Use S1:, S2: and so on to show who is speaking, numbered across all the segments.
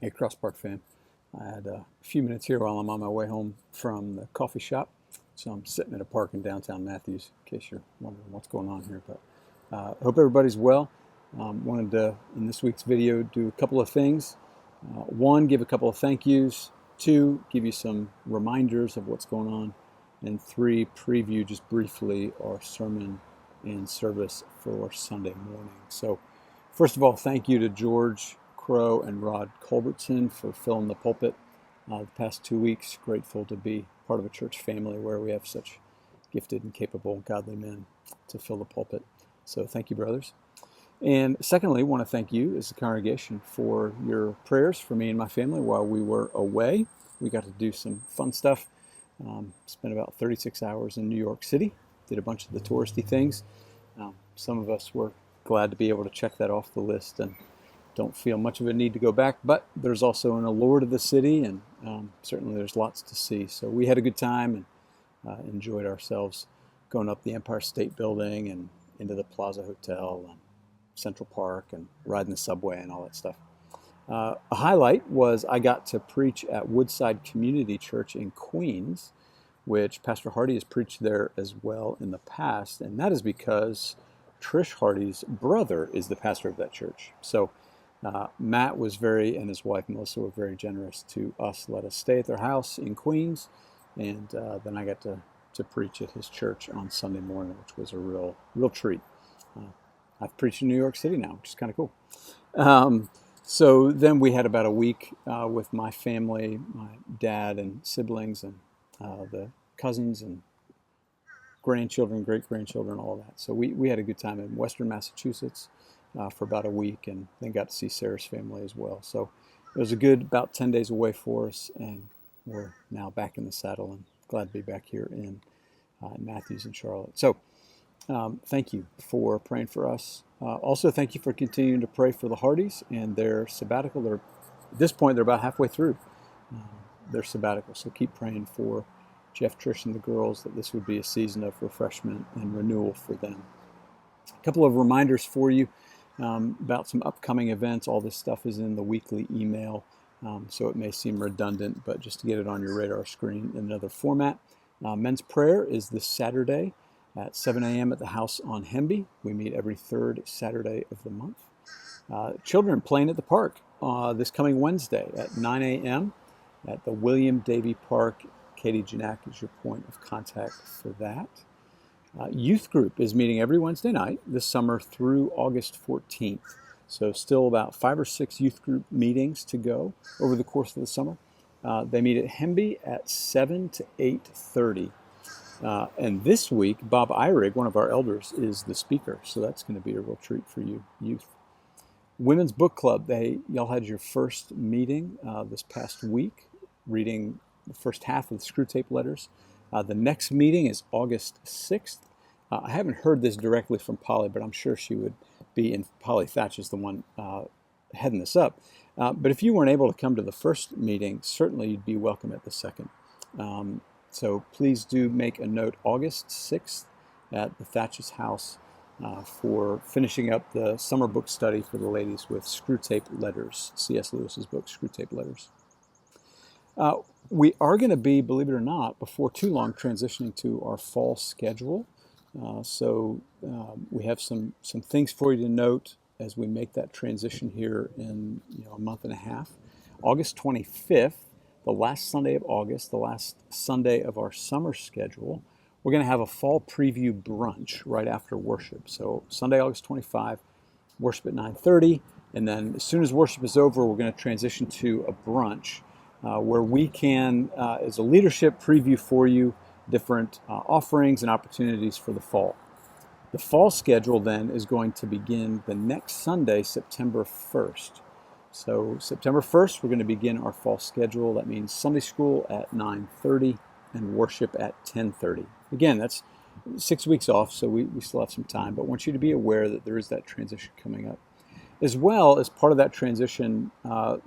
S1: Hey, Cross Park fan. I had a few minutes here while I'm on my way home from the coffee shop. So I'm sitting at a park in downtown Matthews, in case you're wondering what's going on here. But hope everybody's well. Wanted to, in this week's video, do a couple of things. One, give a couple of thank yous. Two, give you some reminders of what's going on. And three, preview just briefly our sermon and service for Sunday morning. So first of all, thank you to George Crow and Rod Culbertson for filling the pulpit the past 2 weeks. Grateful to be part of a church family where we have such gifted and capable godly men to fill the pulpit. So thank you, brothers. And secondly, I want to thank you as a congregation for your prayers for me and my family while we were away. We got to do some fun stuff. Spent about 36 hours in New York City, did a bunch of the touristy things. Some of us were glad to be able to check that off the list and don't feel much of a need to go back, but there's also an allure to the city, and certainly there's lots to see. So we had a good time and enjoyed ourselves going up the Empire State Building and into the Plaza Hotel and Central Park and riding the subway and all that stuff. A highlight was I got to preach at Woodside Community Church in Queens, which Pastor Hardy has preached there as well in the past, and that is because Trish Hardy's brother is the pastor of that church. So Matt was and his wife Melissa were very generous to us, let us stay at their house in Queens, and then I got to preach at his church on Sunday morning, which was a real treat. I've preached in New York City now, which is kind of cool. So then we had about a week with my family, my dad and siblings, and the cousins and grandchildren, great-grandchildren, all of that. So we had a good time in Western Massachusetts for about a week, and then got to see Sarah's family as well. So it was a good about 10 days away for us, and we're now back in the saddle and glad to be back here in Matthews and Charlotte. So thank you for praying for us. Also, thank you for continuing to pray for the Hardys and their sabbatical. At this point, they're about halfway through their sabbatical. So keep praying for Jeff, Trish, and the girls that this would be a season of refreshment and renewal for them. A couple of reminders for you about some upcoming events. All this stuff is in the weekly email, so it may seem redundant, but just to get it on your radar screen in another format. Men's prayer is this Saturday at 7 a.m. at the house on Hemby. We meet every third Saturday of the month. Children playing at the park this coming Wednesday at 9 a.m. at the William Davy Park. Katie Janak is your point of contact for that. Youth group is meeting every Wednesday night this summer through August 14th. So still about 5 or 6 youth group meetings to go over the course of the summer. They meet at Hemby at 7 to 8:30. And this week, Bob Eyrig, one of our elders, is the speaker. So that's going to be a real treat for you, youth. Women's Book Club, y'all had your first meeting this past week, reading the first half of the Screwtape Letters. The next meeting is August 6th. I haven't heard this directly from Polly, but I'm sure she would be, and Polly Thatch is the one heading this up. But if you weren't able to come to the first meeting, certainly you'd be welcome at the second. So please do make a note August 6th at the Thatch's house for finishing up the summer book study for the ladies with Screwtape Letters, C.S. Lewis's book, Screwtape Letters. We are going to be, believe it or not, before too long transitioning to our fall schedule. So we have some things for you to note as we make that transition here in a month and a half. August 25th, the last Sunday of August, the last Sunday of our summer schedule, we're going to have a fall preview brunch right after worship. So Sunday, August 25, worship at 9:30, and then as soon as worship is over, we're going to transition to a brunch where we can, as a leadership, preview for you different offerings and opportunities for the fall. The fall schedule then is going to begin the next Sunday, September 1st. So September 1st, we're going to begin our fall schedule. That means Sunday school at 9:30 and worship at 10:30. Again, that's 6 weeks off, so we still have some time, but I want you to be aware that there is that transition coming up. As well as part of that transition,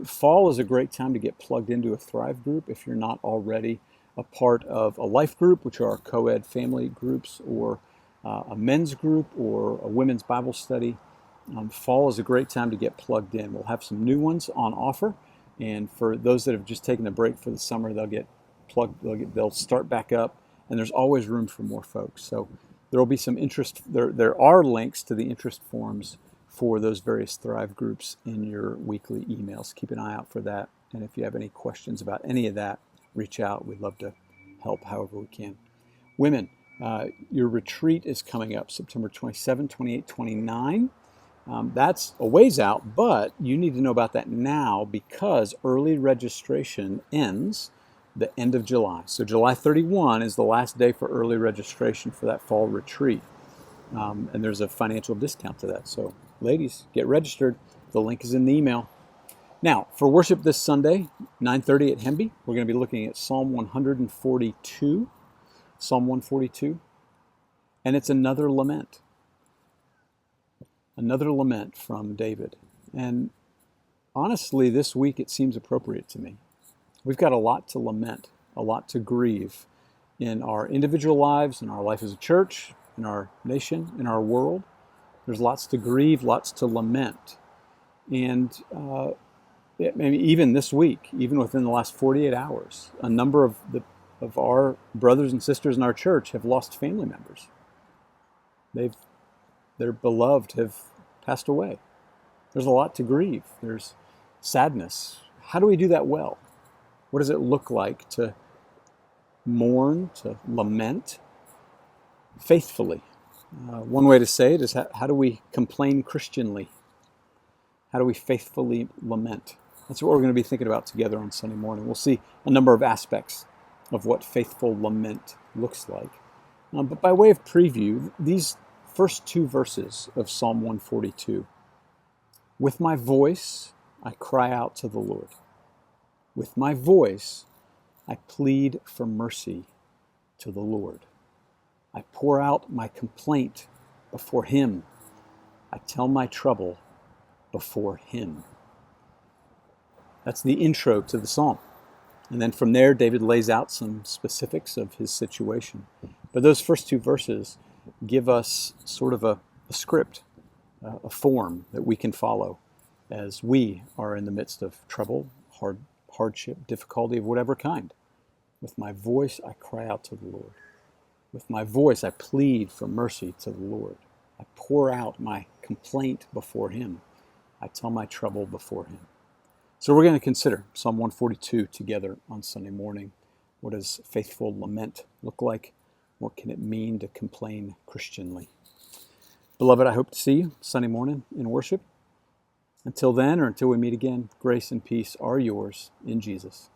S1: fall is a great time to get plugged into a Thrive group if you're not already a part of a life group, which are our co-ed family groups, or a men's group, or a women's Bible study. Fall is a great time to get plugged in. We'll have some new ones on offer, And for those that have just taken a break for the summer, they'll get plugged. They'll start back up, and there's always room for more folks. So there will be some interest. There are links to the interest forms for those various Thrive groups in your weekly emails. Keep an eye out for that. And if you have any questions about any of that, reach out. We'd love to help however we can. Women, your retreat is coming up September 27, 28, 29. That's a ways out, but you need to know about that now because early registration ends the end of July. So July 31 is the last day for early registration for that fall retreat. And there's a financial discount to that. So ladies, get registered. The link is in the email. Now, for worship this Sunday, 9:30 at Hemby, we're going to be looking at Psalm 142. Psalm 142. And it's another lament. Another lament from David. And honestly, this week it seems appropriate to me. We've got a lot to lament, a lot to grieve in our individual lives, in our life as a church, in our nation, in our world. There's lots to grieve, lots to lament. And maybe even this week, even within the last 48 hours, a number of our brothers and sisters in our church have lost family members. Their beloved have passed away. There's a lot to grieve. There's sadness. How do we do that well? What does it look like to mourn, to lament faithfully? One way to say it is how do we complain Christianly? How do we faithfully lament? That's what we're going to be thinking about together on Sunday morning. We'll see a number of aspects of what faithful lament looks like. But by way of preview, these first two verses of Psalm 142. With my voice, I cry out to the Lord. With my voice, I plead for mercy to the Lord. I pour out my complaint before Him. I tell my trouble before Him. That's the intro to the psalm. And then from there, David lays out some specifics of his situation. But those first two verses give us sort of a script, a form that we can follow as we are in the midst of trouble, hardship, difficulty of whatever kind. With my voice, I cry out to the Lord. With my voice, I plead for mercy to the Lord. I pour out my complaint before Him. I tell my trouble before Him. So we're going to consider Psalm 142 together on Sunday morning. What does faithful lament look like? What can it mean to complain Christianly? Beloved, I hope to see you Sunday morning in worship. Until then, or until we meet again, grace and peace are yours in Jesus.